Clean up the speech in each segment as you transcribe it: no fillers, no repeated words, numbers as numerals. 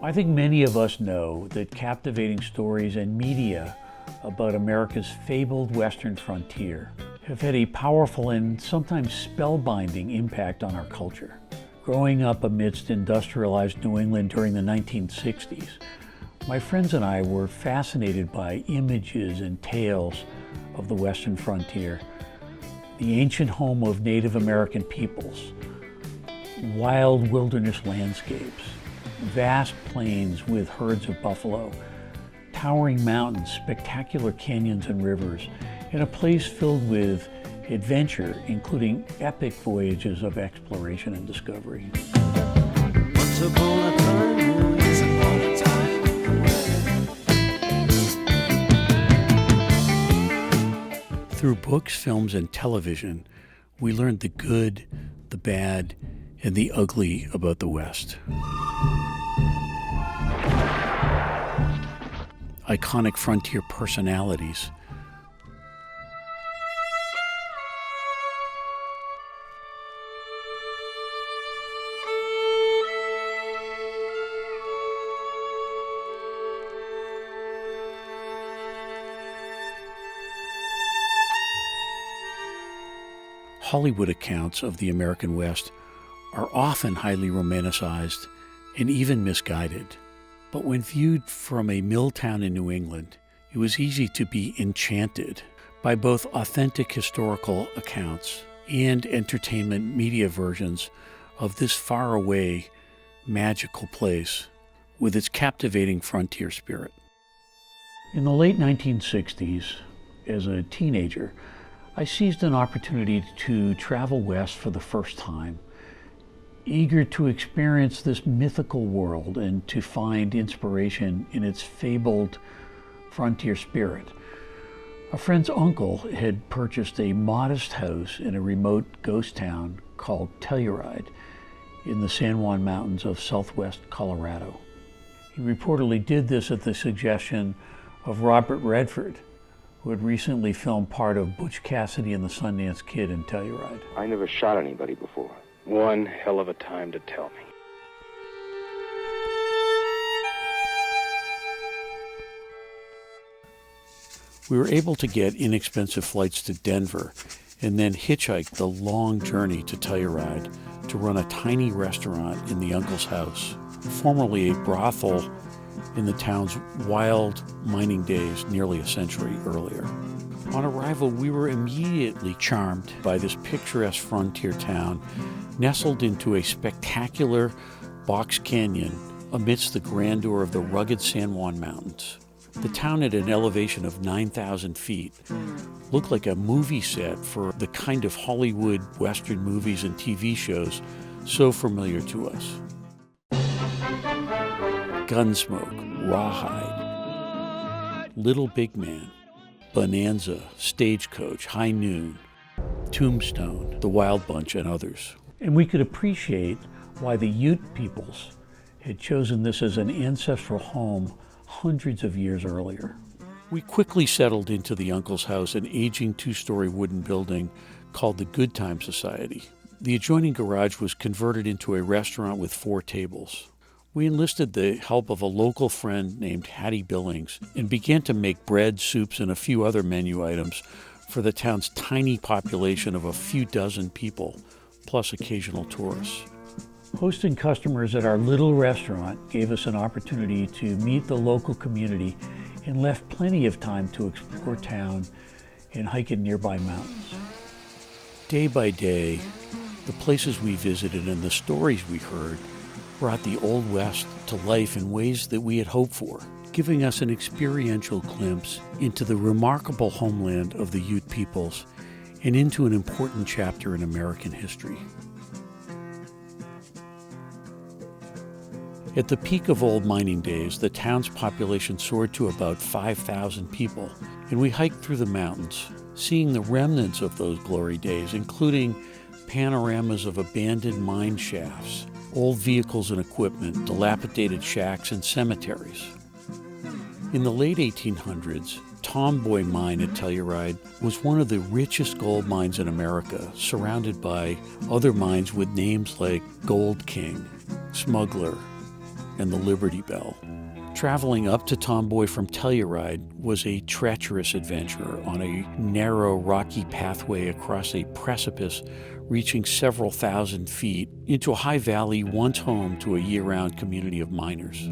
I think many of us know that captivating stories and media about America's fabled western frontier have had a powerful and sometimes spellbinding impact on our culture. Growing up amidst industrialized New England during the 1960s, my friends and I were fascinated by images and tales of the western frontier, the ancient home of Native American peoples, wild wilderness landscapes, vast plains with herds of buffalo, towering mountains, spectacular canyons and rivers, and a place filled with adventure, including epic voyages of exploration and discovery. Once upon a time, once upon a time. Through books, films, and television, we learned the good, the bad, and the ugly about the West. Iconic frontier personalities, Hollywood accounts of the American West are often highly romanticized and even misguided. But when viewed from a mill town in New England, it was easy to be enchanted by both authentic historical accounts and entertainment media versions of this faraway, magical place with its captivating frontier spirit. In the late 1960s, as a teenager, I seized an opportunity to travel west for the first time, eager to experience this mythical world and to find inspiration in its fabled frontier spirit. A friend's uncle had purchased a modest house in a remote ghost town called Telluride in the San Juan Mountains of southwest Colorado. He reportedly did this at the suggestion of Robert Redford, who had recently filmed part of Butch Cassidy and the Sundance Kid in Telluride. I never shot anybody before. One hell of a time to tell me. We were able to get inexpensive flights to Denver and then hitchhike the long journey to Telluride to run a tiny restaurant in the uncle's house, formerly a brothel in the town's wild mining days nearly a century earlier. On arrival, we were immediately charmed by this picturesque frontier town nestled into a spectacular box canyon amidst the grandeur of the rugged San Juan Mountains. The town at an elevation of 9,000 feet looked like a movie set for the kind of Hollywood Western movies and TV shows so familiar to us. Gunsmoke, Rawhide, Little Big Man, Bonanza, Stagecoach, High Noon, Tombstone, The Wild Bunch, and others. And we could appreciate why the Ute peoples had chosen this as an ancestral home hundreds of years earlier. We quickly settled into the uncle's house, an aging two-story wooden building called the Good Time Society. The adjoining garage was converted into a restaurant with 4 tables. We enlisted the help of a local friend named Hattie Billings and began to make bread, soups, and a few other menu items for the town's tiny population of a few dozen people, plus occasional tourists. Hosting customers at our little restaurant gave us an opportunity to meet the local community and left plenty of time to explore town and hike in nearby mountains. Day by day, the places we visited and the stories we heard brought the Old West to life in ways that we had hoped for, giving us an experiential glimpse into the remarkable homeland of the Ute peoples and into an important chapter in American history. At the peak of old mining days, the town's population soared to about 5,000 people, and we hiked through the mountains, seeing the remnants of those glory days, including panoramas of abandoned mine shafts, old vehicles and equipment, dilapidated shacks, and cemeteries. In the late 1800s, Tomboy Mine at Telluride was one of the richest gold mines in America, surrounded by other mines with names like Gold King, Smuggler, and the Liberty Bell. Traveling up to Tomboy from Telluride was a treacherous adventure on a narrow, rocky pathway across a precipice reaching several thousand feet into a high valley once home to a year-round community of miners.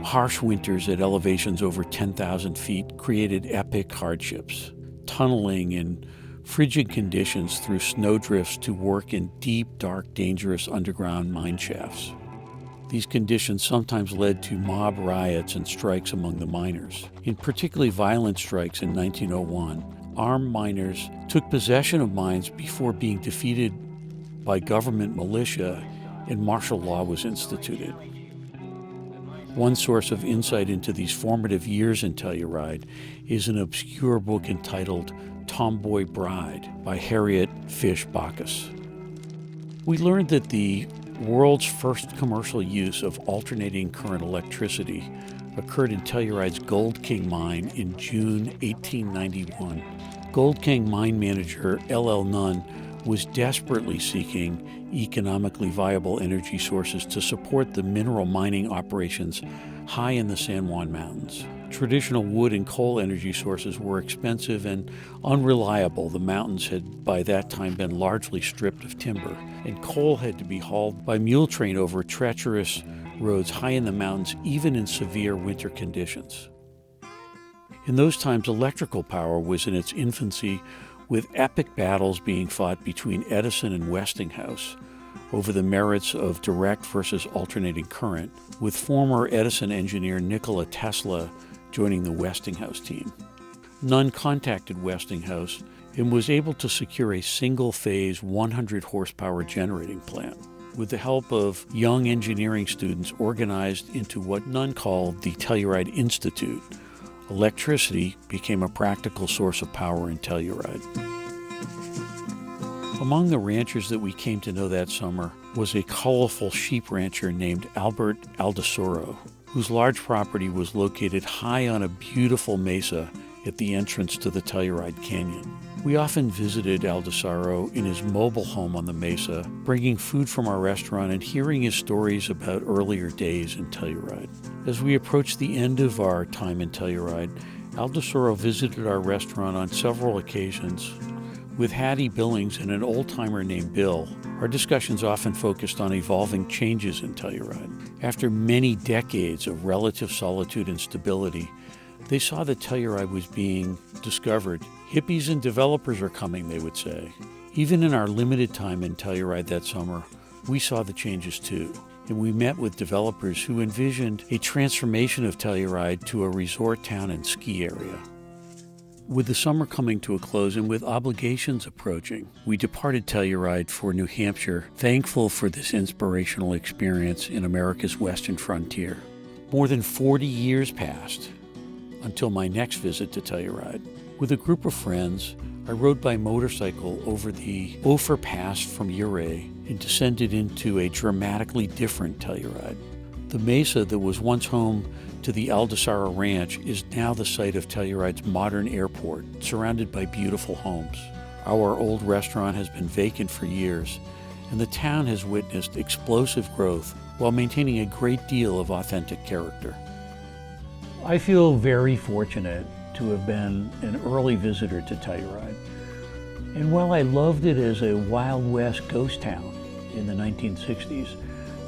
Harsh winters at elevations over 10,000 feet created epic hardships, tunneling in frigid conditions through snowdrifts to work in deep, dark, dangerous underground mine shafts. These conditions sometimes led to mob riots and strikes among the miners. In particularly violent strikes in 1901, armed miners took possession of mines before being defeated by government militia and martial law was instituted. One source of insight into these formative years in Telluride is an obscure book entitled Tomboy Bride by Harriet Fish Bacchus. We learned that the world's first commercial use of alternating current electricity occurred in Telluride's Gold King mine in June 1891. Gold King mine manager L.L. Nunn was desperately seeking economically viable energy sources to support the mineral mining operations high in the San Juan Mountains. Traditional wood and coal energy sources were expensive and unreliable. The mountains had by that time been largely stripped of timber, and coal had to be hauled by mule train over treacherous roads high in the mountains, even in severe winter conditions. In those times, electrical power was in its infancy, with epic battles being fought between Edison and Westinghouse over the merits of direct versus alternating current, with former Edison engineer Nikola Tesla joining the Westinghouse team. Nunn contacted Westinghouse and was able to secure a single-phase 100-horsepower generating plant. With the help of young engineering students organized into what Nunn called the Telluride Institute, electricity became a practical source of power in Telluride. Among the ranchers that we came to know that summer was a colorful sheep rancher named Albert Aldesoro, whose large property was located high on a beautiful mesa at the entrance to the Telluride Canyon. We often visited Aldesoro in his mobile home on the mesa, bringing food from our restaurant and hearing his stories about earlier days in Telluride. As we approached the end of our time in Telluride, Aldesoro visited our restaurant on several occasions. With Hattie Billings and an old-timer named Bill, our discussions often focused on evolving changes in Telluride. After many decades of relative solitude and stability, they saw that Telluride was being discovered. Hippies and developers are coming, they would say. Even in our limited time in Telluride that summer, we saw the changes too. And we met with developers who envisioned a transformation of Telluride to a resort town and ski area. With the summer coming to a close and with obligations approaching, we departed Telluride for New Hampshire, thankful for this inspirational experience in America's western frontier. More than 40 years passed until my next visit to Telluride. With a group of friends, I rode by motorcycle over the Ophir Pass from Ouray and descended into a dramatically different Telluride. The mesa that was once home to the Aldesaro Ranch is now the site of Telluride's modern airport, surrounded by beautiful homes. Our old restaurant has been vacant for years, and the town has witnessed explosive growth while maintaining a great deal of authentic character. I feel very fortunate to have been an early visitor to Telluride. And while I loved it as a Wild West ghost town in the 1960s,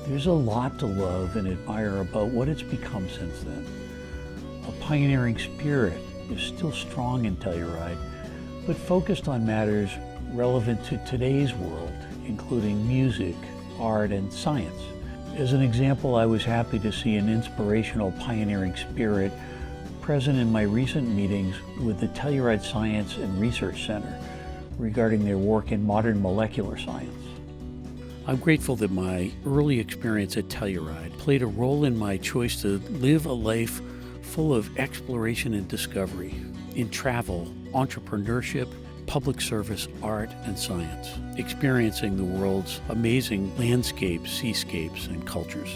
there's a lot to love and admire about what it's become since then. A pioneering spirit is still strong in Telluride, but focused on matters relevant to today's world, including music, art, and science. As an example, I was happy to see an inspirational pioneering spirit present in my recent meetings with the Telluride Science and Research Center regarding their work in modern molecular science. I'm grateful that my early experience at Telluride played a role in my choice to live a life full of exploration and discovery in travel, entrepreneurship, public service, art, and science, experiencing the world's amazing landscapes, seascapes, and cultures.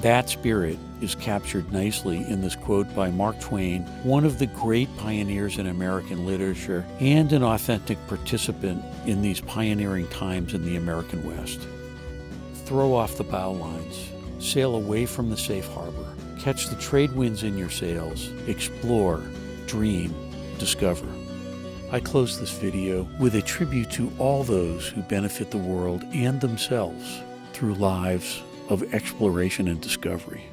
That spirit is captured nicely in this quote by Mark Twain, one of the great pioneers in American literature and an authentic participant in these pioneering times in the American West. Throw off the bow lines, Sail away from the safe harbor. Catch the trade winds in your sails. Explore, dream, discover. I close this video with a tribute to all those who benefit the world and themselves through lives of exploration and discovery.